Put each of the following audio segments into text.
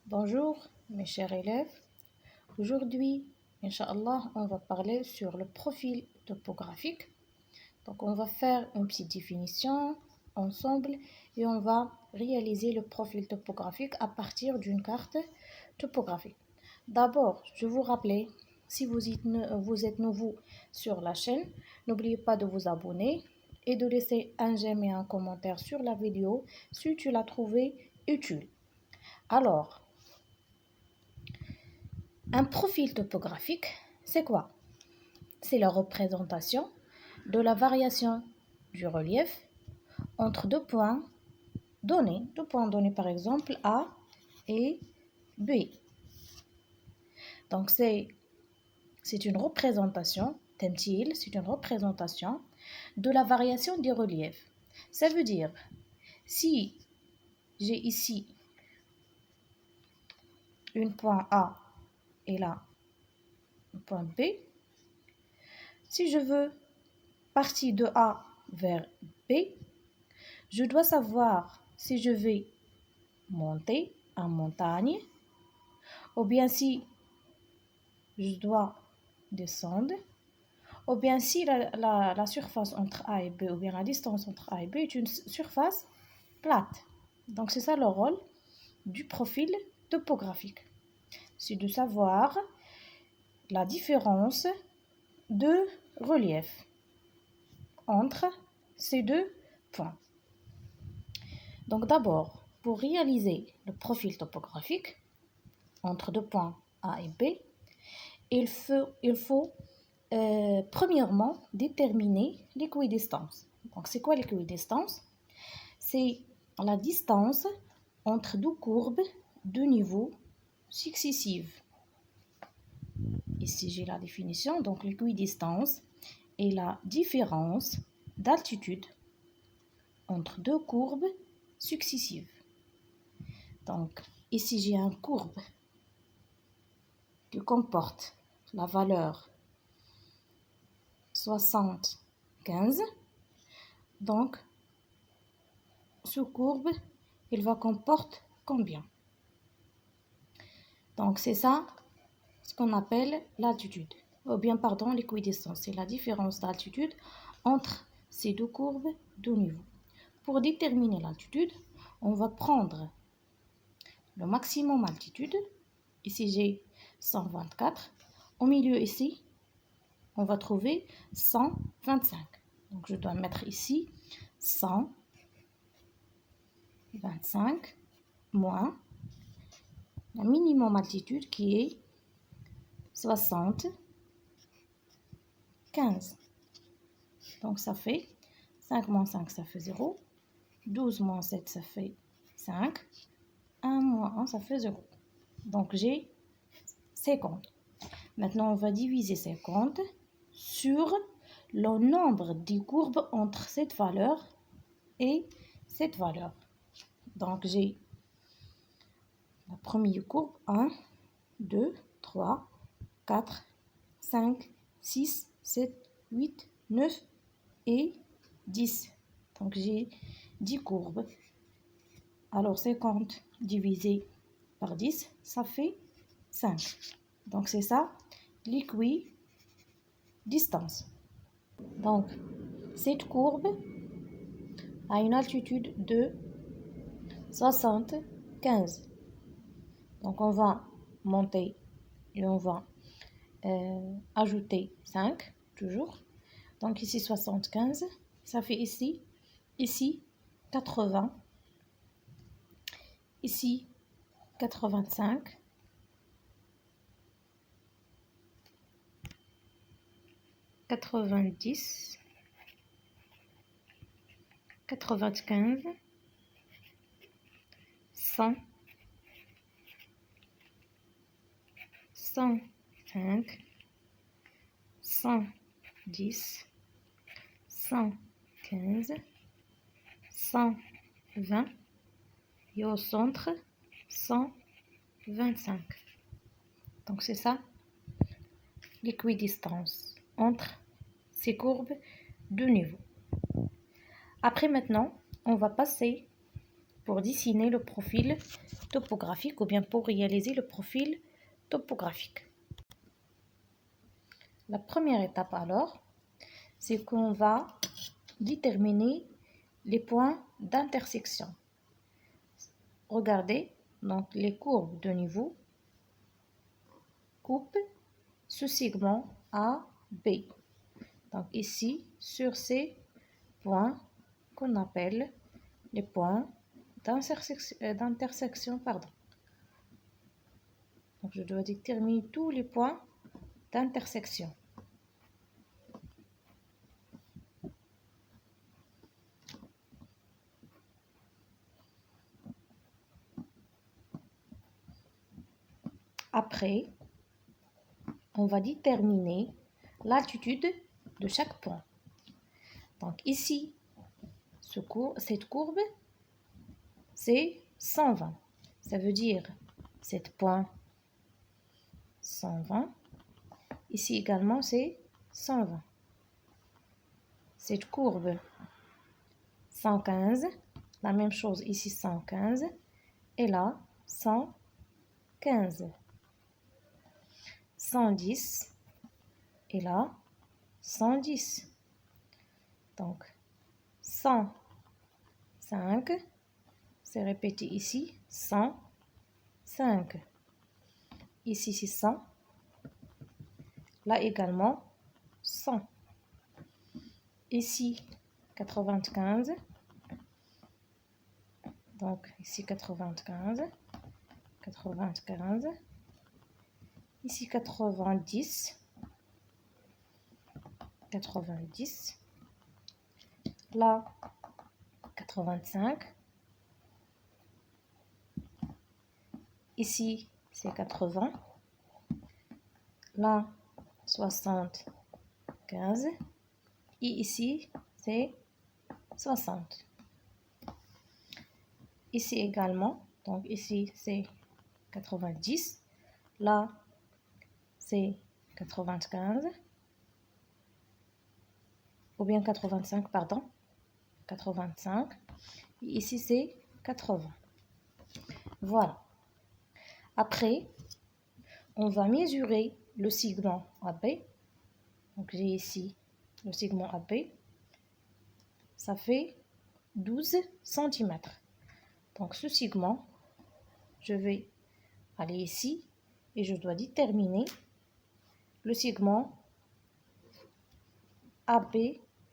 Bonjour mes chers élèves. Aujourd'hui, Inch'Allah, on va parler sur le profil topographique. Donc on va faire une petite définition ensemble et on va réaliser le profil topographique à partir d'une carte topographique. D'abord, je vous rappelle, si vous êtes nouveau sur la chaîne, n'oubliez pas de vous abonner et de laisser un j'aime et un commentaire sur la vidéo si tu l'as trouvée utile. Alors, un profil topographique, c'est quoi? C'est la représentation de la variation du relief entre deux points donnés par exemple A et B. Donc c'est une représentation, c'est une représentation de la variation du relief. Ça veut dire, si j'ai ici un point A et là un point B, si je veux partir de A vers B, je dois savoir si je vais monter en montagne ou bien si je dois descendre ou bien si la surface entre A et B ou bien la distance entre A et B est une surface plate. Donc c'est ça le rôle du profil topographique. C'est de savoir la différence de relief entre ces deux points. Donc d'abord, pour réaliser le profil topographique entre deux points A et B, il faut premièrement déterminer l'équidistance. Donc c'est quoi l'équidistance? C'est la distance entre deux courbes de niveau successives. Ici j'ai la définition, donc l'équidistance est la différence d'altitude entre deux courbes successives. Donc ici j'ai une courbe qui comporte la valeur 75. Donc ce courbe, il va comporter combien? Donc c'est ça ce qu'on appelle l'altitude, ou bien pardon, l'équidistance. C'est la différence d'altitude entre ces deux courbes de niveau. Pour déterminer l'altitude, on va prendre le maximum altitude. Ici j'ai 124. Au milieu ici, on va trouver 125. Donc je dois mettre ici 125 moins la minimum altitude qui est 75. Donc ça fait 5 moins 5, ça fait 0. 12 moins 7, ça fait 5. 1 moins 1, ça fait 0. Donc j'ai 50. Maintenant, on va diviser 50 sur le nombre des courbes entre cette valeur et cette valeur. Donc j'ai la première courbe 1, 2, 3, 4, 5, 6, 7, 8, 9 et 10. Donc j'ai 10 courbes. Alors 50 divisé par 10, ça fait 5. Donc c'est ça l'équidistance. Donc cette courbe a une altitude de 75. Donc on va monter et on va ajouter 5 toujours. Donc ici 75, ça fait ici 80, ici 85, « 90, 95, 100, 105, 110, 115, 120 et au centre 125. Donc c'est ça l'équidistance entre ces courbes de niveau. Après maintenant, on va passer pour dessiner le profil topographique ou bien pour réaliser le profil topographique. La première étape alors, c'est qu'on va déterminer les points d'intersection. Regardez, donc les courbes de niveau coupent ce segment AB. Donc ici, sur ces points qu'on appelle les points d'intersection. Donc je dois déterminer tous les points d'intersection. Après, on va déterminer l'altitude de chaque point. Donc ici, cette courbe, c'est 120. Ça veut dire cet point 120. Ici également, c'est 120. Cette courbe 115. La même chose ici 115. Et là, 115. 110. Et là, 110. Donc, 105. C'est répété ici, 105. Ici, c'est 100. Là également, 100. Ici, 95. Donc, ici, 95. 95. Ici, 90. 90. Là, 85. Ici, c'est 80. Là, 75. Et ici, c'est 60. Ici également, donc ici, c'est 90. Là, c'est 95. Ou bien 85, pardon. 85. Et ici, c'est 80. Voilà. Après, on va mesurer le segment AB. Donc, j'ai ici le segment AB. Ça fait 12 cm. Donc, ce segment, je vais aller ici et je dois déterminer le segment AB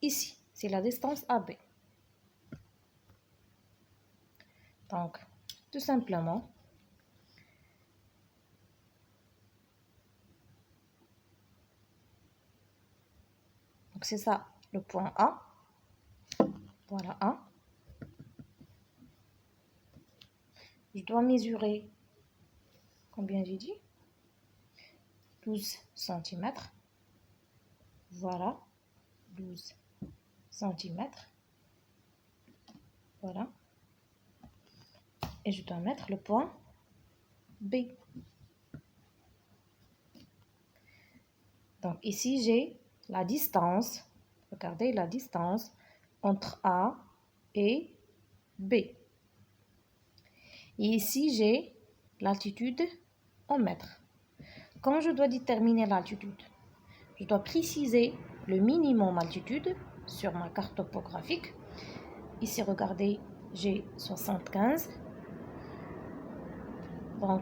ici. C'est la distance AB. Donc, tout simplement, donc c'est ça le point A. Voilà A. Je dois mesurer, combien j'ai dit? 12 cm. Voilà, 12 cm. Voilà. Et je dois mettre le point B. Donc ici, j'ai la distance. Regardez la distance entre A et B. Et ici, j'ai l'altitude en mètres. Quand je dois déterminer l'altitude, je dois préciser le minimum altitude sur ma carte topographique. Ici, regardez, j'ai 75. Donc,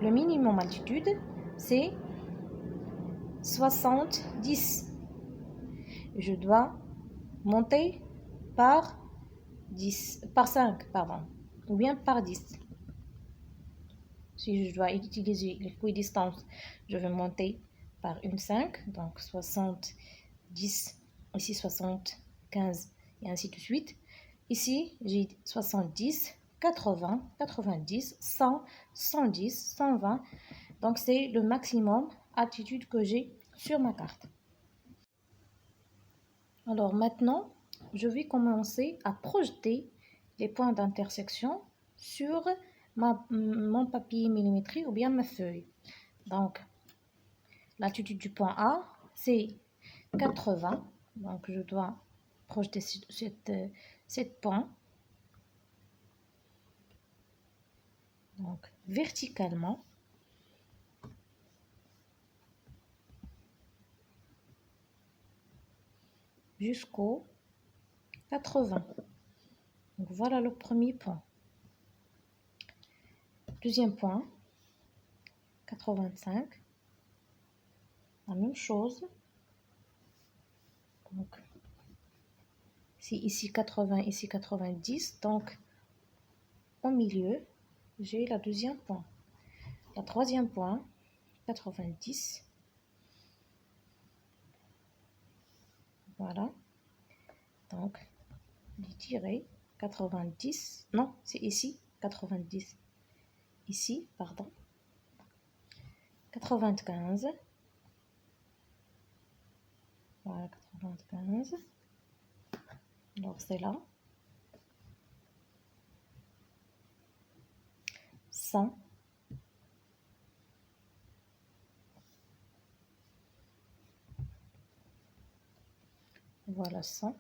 le minimum altitude, c'est 70. Je dois monter par 5, pardon, ou bien par 10. Si je dois utiliser l'équidistance, je vais monter par une 5, donc 70, ici 75 et ainsi de suite. Ici, j'ai 70, 80, 90, 100, 110, 120. Donc, c'est le maximum altitude que j'ai sur ma carte. Alors maintenant, je vais commencer à projeter les points d'intersection sur mon papier millimétré ou bien ma feuille. Donc, l'altitude du point A, c'est 80. Donc, je dois projeter cette point. Donc, verticalement. Jusqu'au 80. Donc, voilà le premier point. Deuxième point, 85. La même chose. Donc, si ici 80, ici 90. Donc, au milieu, j'ai la deuxième point. La troisième point, 90. Voilà. Donc, je dirais 90. Non, c'est ici, 90. Ici, pardon. 95. Voilà, 95. Donc, c'est là. 100. Voilà, 100.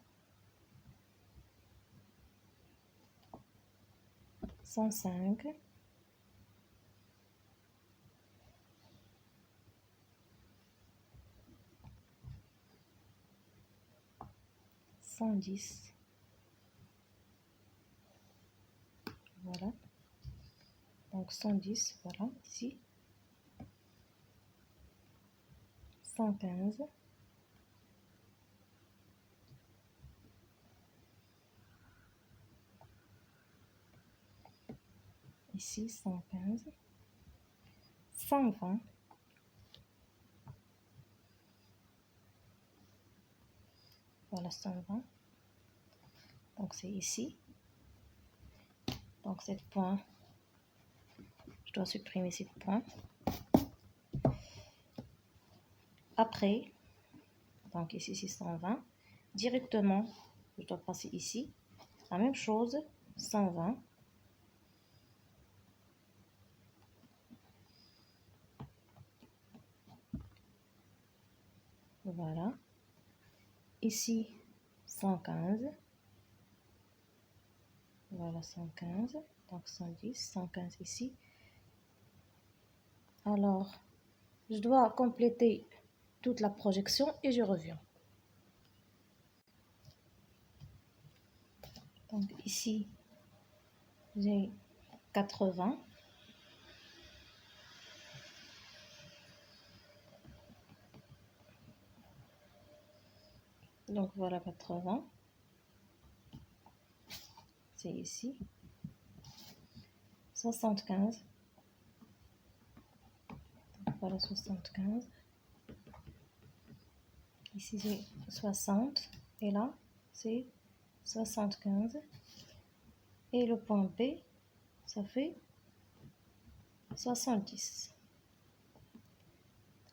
105. 110. Voilà. Donc 110, voilà, ici. 115. Ici, 115. 120. Voilà, 120. Donc c'est ici. Donc cette point, je dois supprimer cette point. Après, donc ici c'est 120. Directement, je dois passer ici. La même chose, 120. Voilà. Ici, 115. Voilà, 115. Donc 110, 115 ici. Alors, je dois compléter toute la projection et je reviens. Donc ici, j'ai 80. Donc voilà 80. C'est ici. 75. Donc voilà 75. Ici j'ai 60. Et là, c'est 75. Et le point B, ça fait 70.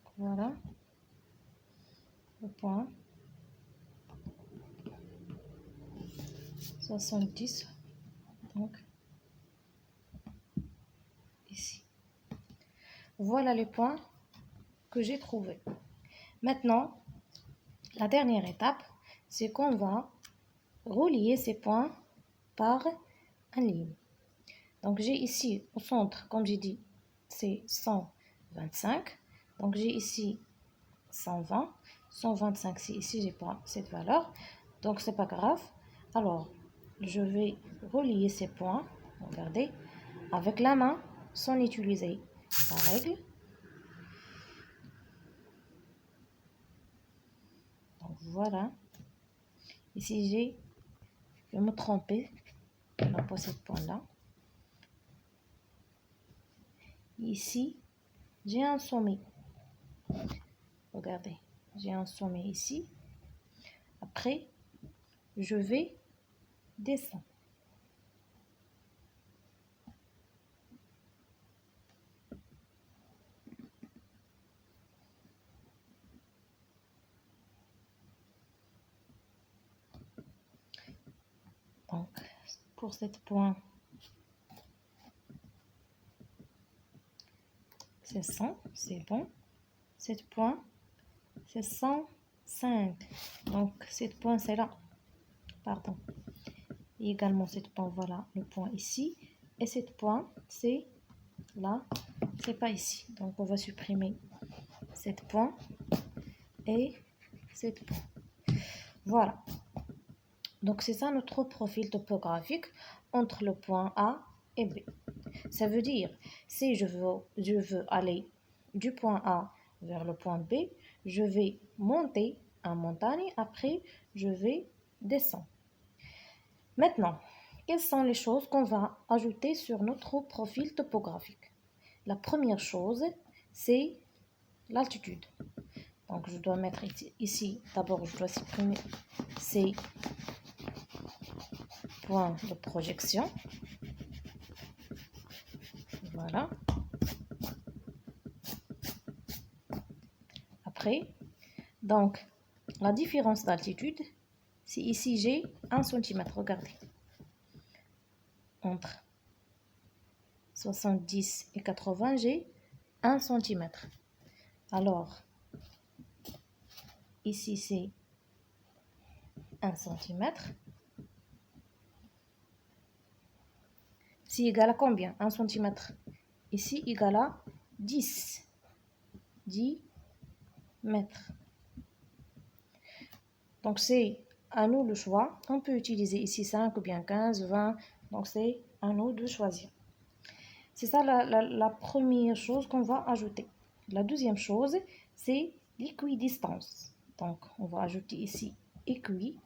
Donc voilà le point 70. Donc ici. Voilà les points que j'ai trouvés. Maintenant, la dernière étape, c'est qu'on va relier ces points par un ligne. Donc j'ai ici au centre, comme j'ai dit, c'est 125. Donc j'ai ici 120. 125, c'est ici, j'ai pas cette valeur. Donc c'est pas grave. Alors, je vais relier ces points, regardez, avec la main, sans utiliser la règle. Donc voilà. Ici, je vais me tromper. Je vais pas ce point-là. Ici, j'ai un sommet. Regardez, j'ai un sommet ici. Après, je vais descendre. Donc, pour cette point, c'est 100, c'est bon. Cette point, c'est 105. Donc, cette point, c'est là. Pardon. Et également, cette point, voilà, le point ici. Et cette point, c'est là, c'est pas ici. Donc on va supprimer 7 points et 7 points. Voilà. Donc c'est ça notre profil topographique entre le point A et B. Ça veut dire, si je veux aller du point A vers le point B, je vais monter en montagne, après je vais descendre. Maintenant, quelles sont les choses qu'on va ajouter sur notre profil topographique? La première chose, c'est l'altitude. Donc je dois mettre ici, d'abord je dois supprimer ces points de projection. Voilà. Après, donc la différence d'altitude, c'est ici j'ai 1 cm, regardez. Entre 70 et 80, j'ai 1 cm. Alors, ici c'est 1 cm. C'est égal à combien? 1 cm. Ici égal à 10 mètres. Donc c'est à nous le choix. On peut utiliser ici 5 ou bien 15, 20. Donc c'est à nous de choisir. C'est ça la première chose qu'on va ajouter. La deuxième chose, c'est l'équidistance. Donc on va ajouter ici équi.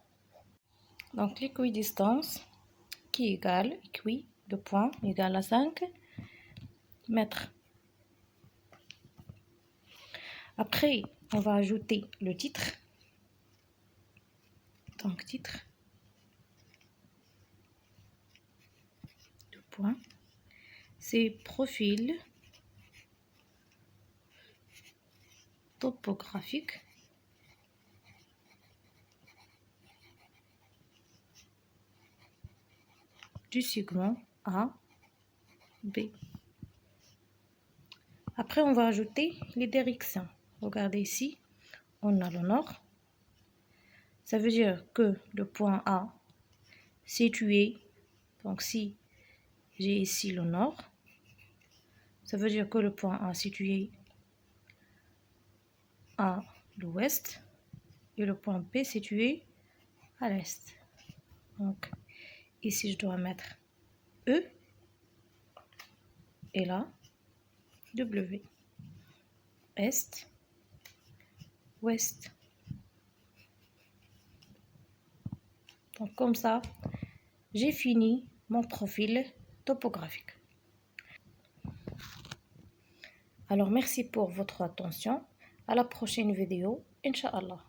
Donc l'équidistance qui égale équi, le point égale à 5 mètres. Après, on va ajouter le titre. Donc titre, deux points, c'est profil topographique du segment A, B. Après, on va ajouter les directions. Regardez ici, on a le nord. Ça veut dire que le point A situé, donc si j'ai ici le nord, ça veut dire que le point A situé à l'ouest et le point B situé à l'est. Donc ici je dois mettre E et là W. Est, ouest. Donc comme ça, j'ai fini mon profil topographique. Alors merci pour votre attention. À la prochaine vidéo, Inch'Allah.